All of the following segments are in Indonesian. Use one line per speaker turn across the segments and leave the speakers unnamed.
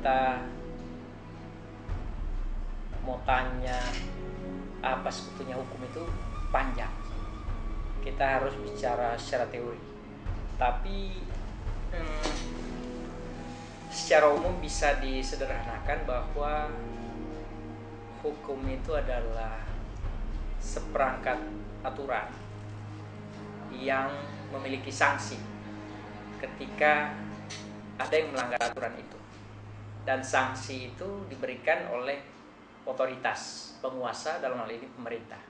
kita mau tanya apa sebetulnya hukum itu panjang. Kita harus bicara secara teori. Tapi secara umum bisa disederhanakan bahwa hukum itu adalah seperangkat aturan yang memiliki sanksi ketika ada yang melanggar aturan itu, dan sanksi itu diberikan oleh otoritas penguasa, dalam hal ini pemerintah.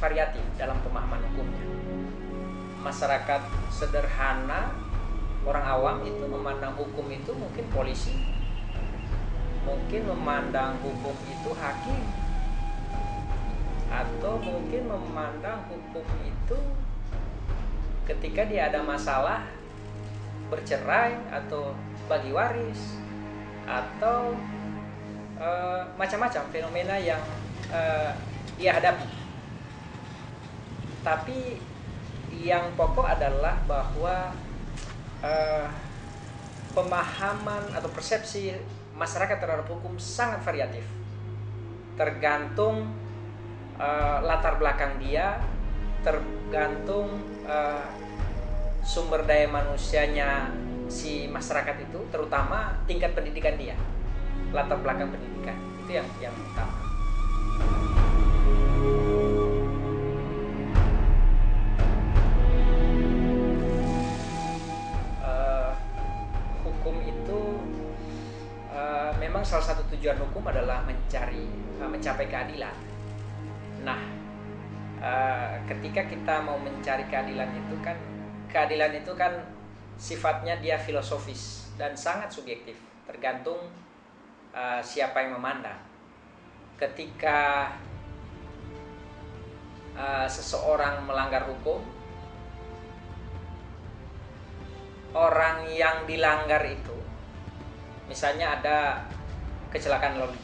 Variatif dalam pemahaman hukumnya. Masyarakat sederhana, orang awam itu memandang hukum itu mungkin polisi, mungkin memandang hukum itu hakim, atau mungkin memandang hukum itu ketika dia ada masalah bercerai atau bagi waris, atau macam-macam fenomena yang dia hadapi. Tapi yang pokok adalah bahwa pemahaman atau persepsi masyarakat terhadap hukum sangat variatif, tergantung latar belakang dia, tergantung sumber daya manusianya si masyarakat itu, terutama tingkat pendidikan dia, latar belakang pendidikan itu yang utama. Memang salah satu tujuan hukum adalah mencapai keadilan. Nah, ketika kita mau mencari keadilan itu kan sifatnya dia filosofis dan sangat subjektif, tergantung siapa yang memandang. Ketika seseorang melanggar hukum, orang yang dilanggar itu, misalnya ada kecelakaan lalu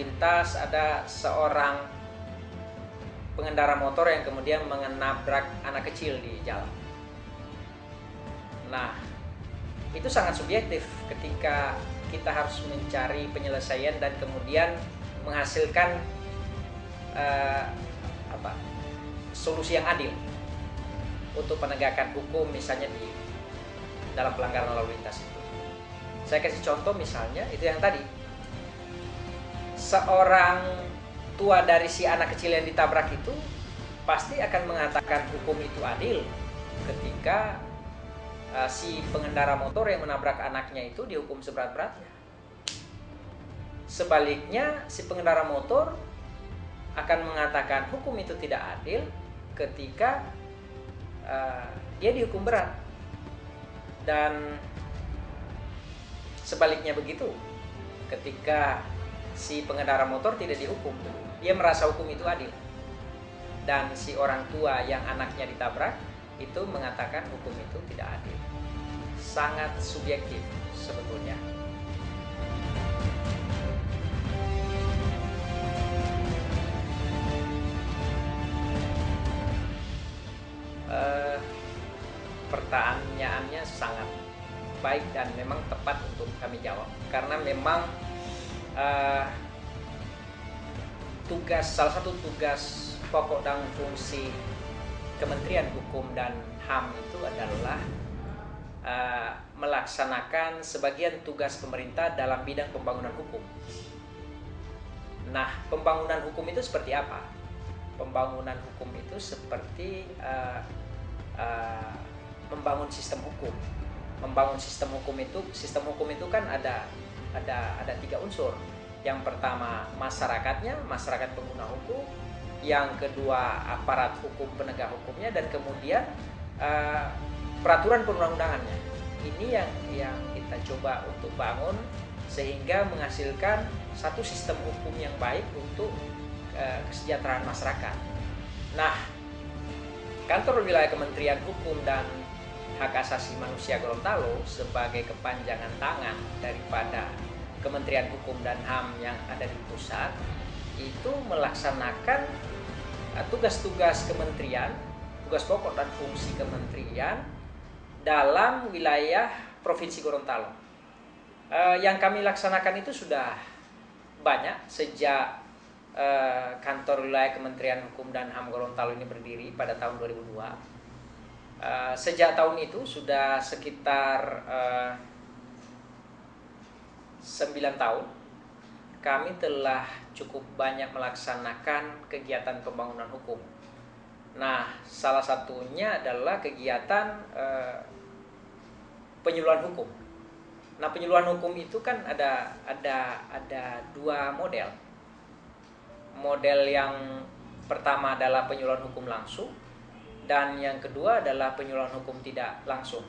lintas, ada seorang pengendara motor yang kemudian menabrak anak kecil di jalan. Nah, itu sangat subjektif ketika kita harus mencari penyelesaian dan kemudian menghasilkan solusi yang adil untuk penegakan hukum, misalnya di dalam pelanggaran lalu lintas itu. Saya kasih contoh, misalnya itu yang tadi, seorang tua dari si anak kecil yang ditabrak itu pasti akan mengatakan hukum itu adil ketika si pengendara motor yang menabrak anaknya itu dihukum seberat-beratnya. Sebaliknya, si pengendara motor akan mengatakan hukum itu tidak adil ketika dia dihukum berat. Dan sebaliknya begitu, ketika si pengendara motor tidak dihukum, dia merasa hukum itu adil. Dan si orang tua yang anaknya ditabrak itu mengatakan hukum itu tidak adil. Sangat subjektif sebetulnya. Pertanyaannya sangat baik dan memang tepat untuk kami jawab, karena memang salah satu tugas pokok dan fungsi Kementerian Hukum dan HAM itu adalah melaksanakan sebagian tugas pemerintah dalam bidang pembangunan hukum. Nah, pembangunan hukum itu seperti apa? Pembangunan hukum itu seperti membangun sistem hukum. Membangun sistem hukum itu kan ada 3 unsur. Yang pertama masyarakatnya, masyarakat pengguna hukum. Yang kedua aparat hukum, penegak hukumnya, dan kemudian peraturan perundang-undangannya. Ini yang kita coba untuk bangun sehingga menghasilkan satu sistem hukum yang baik untuk kesejahteraan masyarakat. Nah, Kantor Wilayah Kementerian Hukum dan Hak Asasi Manusia Gorontalo sebagai kepanjangan tangan daripada Kementerian Hukum dan HAM yang ada di pusat itu melaksanakan tugas-tugas kementerian, tugas pokok dan fungsi kementerian dalam wilayah Provinsi Gorontalo. Yang kami laksanakan itu sudah banyak sejak Kantor Wilayah Kementerian Hukum dan HAM Gorontalo ini berdiri pada tahun 2002. Sejak tahun itu sudah sekitar 9 tahun kami telah cukup banyak melaksanakan kegiatan pembangunan hukum. Nah, salah satunya adalah kegiatan penyuluhan hukum. Nah, penyuluhan hukum itu kan ada dua model. Model yang pertama adalah penyuluhan hukum langsung, dan yang kedua adalah penyuluhan hukum tidak langsung.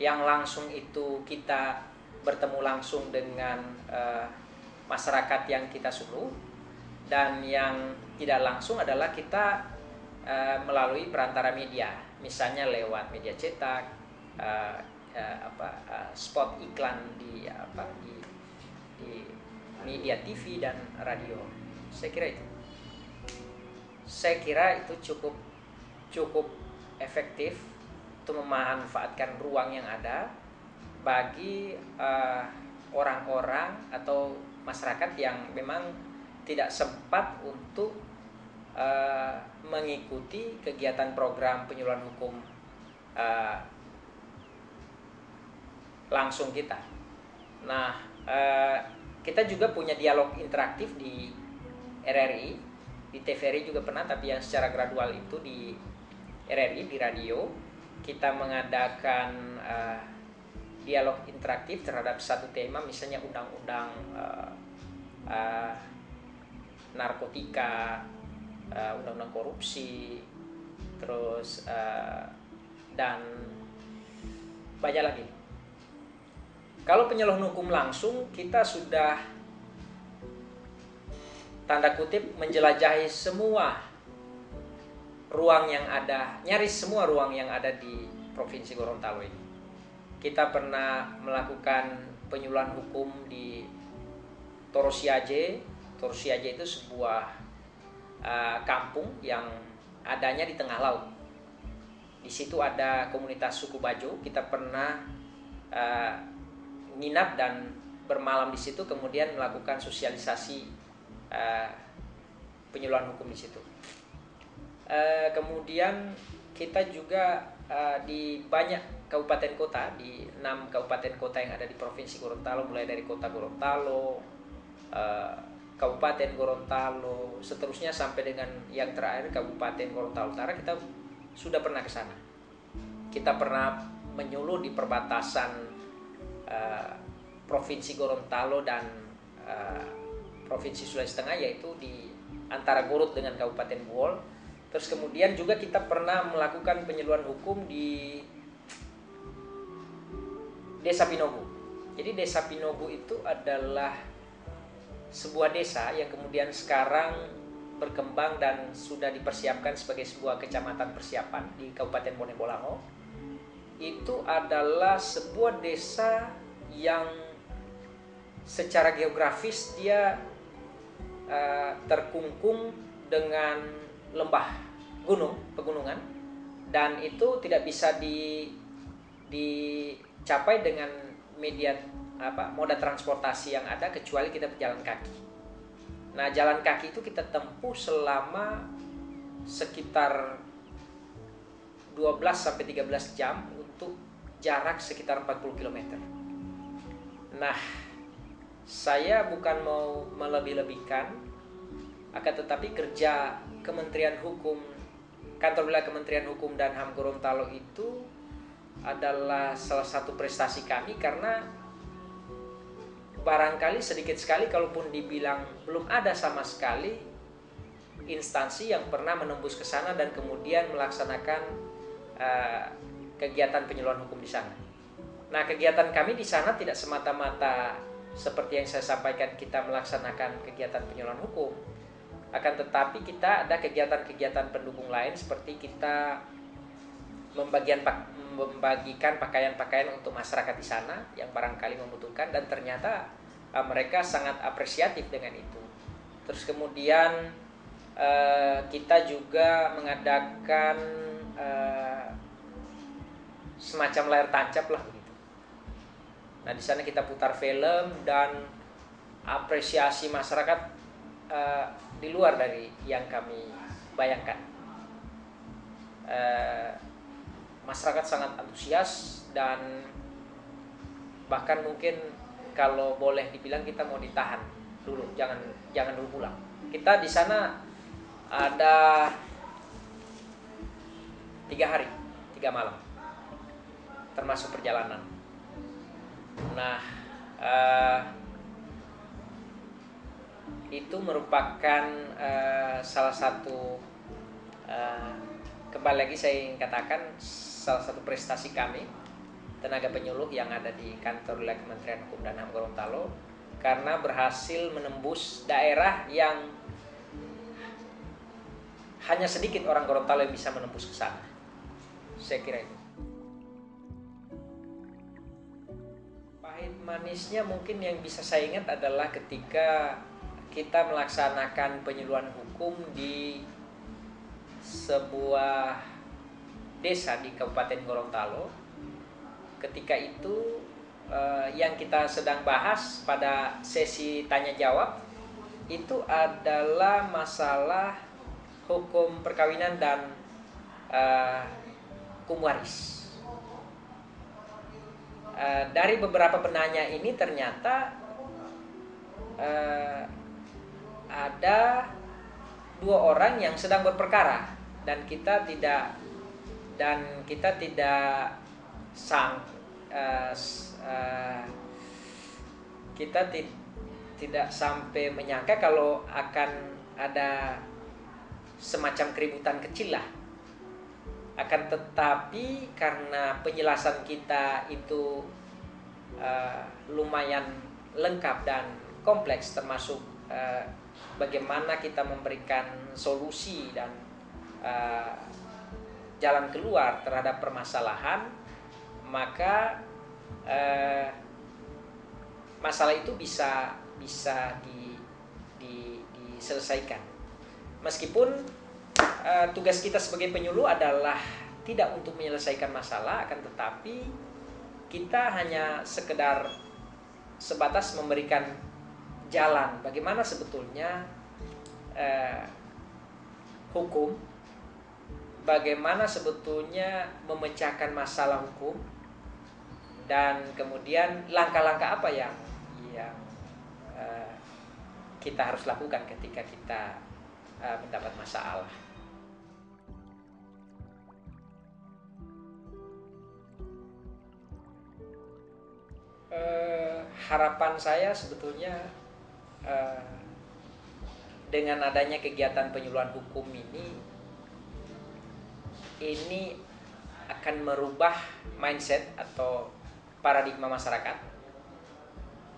Yang langsung itu kita bertemu langsung dengan masyarakat yang kita suluh, dan yang tidak langsung adalah kita melalui perantara media, misalnya lewat media cetak, spot iklan di media TV dan radio. Saya kira itu cukup efektif untuk memanfaatkan ruang yang ada bagi orang-orang atau masyarakat yang memang tidak sempat untuk mengikuti kegiatan program penyuluhan hukum langsung kita. Nah, kita juga punya dialog interaktif di RRI, di TVRI juga pernah, tapi yang secara gradual itu di RRI, di radio. Kita mengadakan dialog interaktif terhadap satu tema, misalnya undang-undang narkotika, undang-undang korupsi, terus dan banyak lagi. Kalau penyuluhan hukum langsung, kita sudah tanda kutip menjelajahi semua ruang yang ada, nyaris semua ruang yang ada di Provinsi Gorontalo ini. Kita pernah melakukan penyuluhan hukum di Torosiaje. Torosiaje itu sebuah kampung yang adanya di tengah laut. Di situ ada komunitas suku Bajo. Kita pernah nginap dan bermalam di situ, kemudian melakukan sosialisasi penyuluhan hukum di situ. Kemudian kita juga di banyak kabupaten kota, di 6 kabupaten kota yang ada di Provinsi Gorontalo, mulai dari Kota Gorontalo, Kabupaten Gorontalo, seterusnya sampai dengan yang terakhir Kabupaten Gorontalo Utara, kita sudah pernah ke sana. Kita pernah menyuluh di perbatasan Provinsi Gorontalo dan Provinsi Sulawesi Tengah, yaitu di antara Gorut dengan Kabupaten Buol. Terus kemudian juga kita pernah melakukan penyuluhan hukum di Desa Pinogu. Jadi Desa Pinogu itu adalah sebuah desa yang kemudian sekarang berkembang dan sudah dipersiapkan sebagai sebuah kecamatan persiapan di Kabupaten Bone Bolango. Itu adalah sebuah desa yang secara geografis dia terkungkung dengan lembah gunung, pegunungan, dan itu tidak bisa dicapai dengan moda transportasi yang ada kecuali kita berjalan kaki. Nah, jalan kaki itu kita tempuh selama sekitar 12-13 jam untuk jarak sekitar 40 km. Nah, saya bukan mau melebih-lebihkan, akan tetapi kerja Kementerian Hukum, Kantor Wilayah Kementerian Hukum dan HAM Gorontalo itu adalah salah satu prestasi kami, karena barangkali sedikit sekali, kalaupun dibilang belum ada sama sekali instansi yang pernah menembus ke sana dan kemudian melaksanakan kegiatan penyuluhan hukum di sana. Nah, kegiatan kami di sana tidak semata-mata seperti yang saya sampaikan kita melaksanakan kegiatan penyuluhan hukum, Akan tetapi kita ada kegiatan-kegiatan pendukung lain, seperti kita membagikan pakaian-pakaian untuk masyarakat di sana yang barangkali membutuhkan, dan ternyata mereka sangat apresiatif dengan itu. Terus kemudian kita juga mengadakan semacam layar tancap lah begitu. Nah, di sana kita putar film, dan apresiasi masyarakat di luar dari yang kami bayangkan. Masyarakat sangat antusias, dan bahkan mungkin kalau boleh dibilang kita mau ditahan dulu, jangan dulu pulang. Kita di sana ada 3 hari 3 malam termasuk perjalanan. Nah, itu merupakan salah satu, kembali lagi saya ingin katakan, salah satu prestasi kami tenaga penyuluh yang ada di kantor wilayah Kementerian Hukum dan HAM Gorontalo, karena berhasil menembus daerah yang hanya sedikit orang Gorontalo yang bisa menembus ke sana. Saya kira itu. Pahit manisnya mungkin yang bisa saya ingat adalah ketika kita melaksanakan penyuluhan hukum di sebuah desa di Kabupaten Gorontalo. Ketika itu yang kita sedang bahas pada sesi tanya jawab itu adalah masalah hukum perkawinan dan hukum waris. Dari beberapa penanya ini ternyata ada 2 orang yang sedang berperkara, dan kita tidak tidak sampai menyangka kalau akan ada semacam keributan kecil lah. Akan tetapi karena penjelasan kita itu lumayan lengkap dan kompleks, termasuk bagaimana kita memberikan solusi dan jalan keluar terhadap permasalahan, maka masalah itu bisa diselesaikan. Meskipun tugas kita sebagai penyuluh adalah tidak untuk menyelesaikan masalah, akan tetapi kita hanya sekedar sebatas memberikan jalan bagaimana sebetulnya hukum, bagaimana sebetulnya memecahkan masalah hukum, dan kemudian langkah-langkah apa yang kita harus lakukan ketika kita mendapat masalah. Harapan saya sebetulnya dengan adanya kegiatan penyuluhan hukum ini akan merubah mindset atau paradigma masyarakat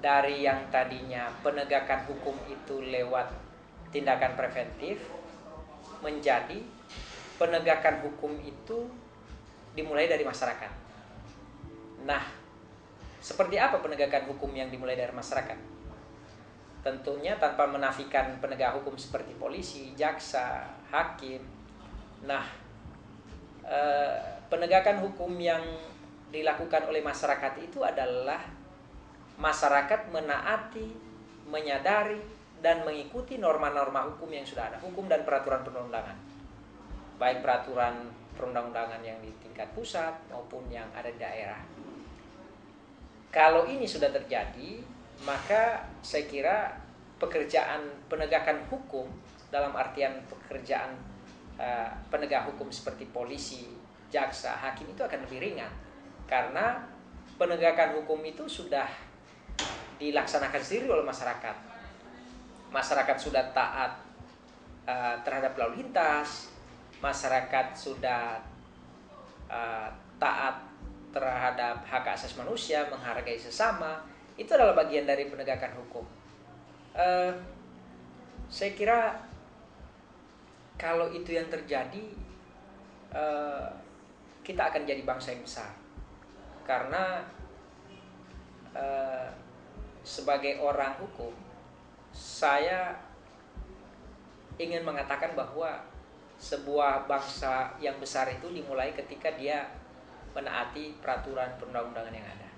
dari yang tadinya penegakan hukum itu lewat tindakan preventif menjadi penegakan hukum itu dimulai dari masyarakat. Nah, seperti apa penegakan hukum yang dimulai dari masyarakat? Tentunya tanpa menafikan penegak hukum seperti polisi, jaksa, hakim. Nah, penegakan hukum yang dilakukan oleh masyarakat itu adalah masyarakat menaati, menyadari, dan mengikuti norma-norma hukum yang sudah ada, hukum dan peraturan perundang-undangan, baik peraturan perundang-undangan yang di tingkat pusat maupun yang ada di daerah. Kalau ini sudah terjadi, maka saya kira pekerjaan penegakan hukum dalam artian pekerjaan penegak hukum seperti polisi, jaksa, hakim itu akan lebih ringan, karena penegakan hukum itu sudah dilaksanakan sendiri oleh masyarakat. Masyarakat sudah taat terhadap lalu lintas, masyarakat sudah taat terhadap hak asasi manusia, menghargai sesama. Itu adalah bagian dari penegakan hukum. Saya kira Kalau itu yang terjadi, eh, kita akan jadi bangsa yang besar. Karena eh, sebagai orang hukum, saya ingin mengatakan bahwa sebuah bangsa yang besar itu dimulai ketika dia menaati peraturan perundang-undangan yang ada.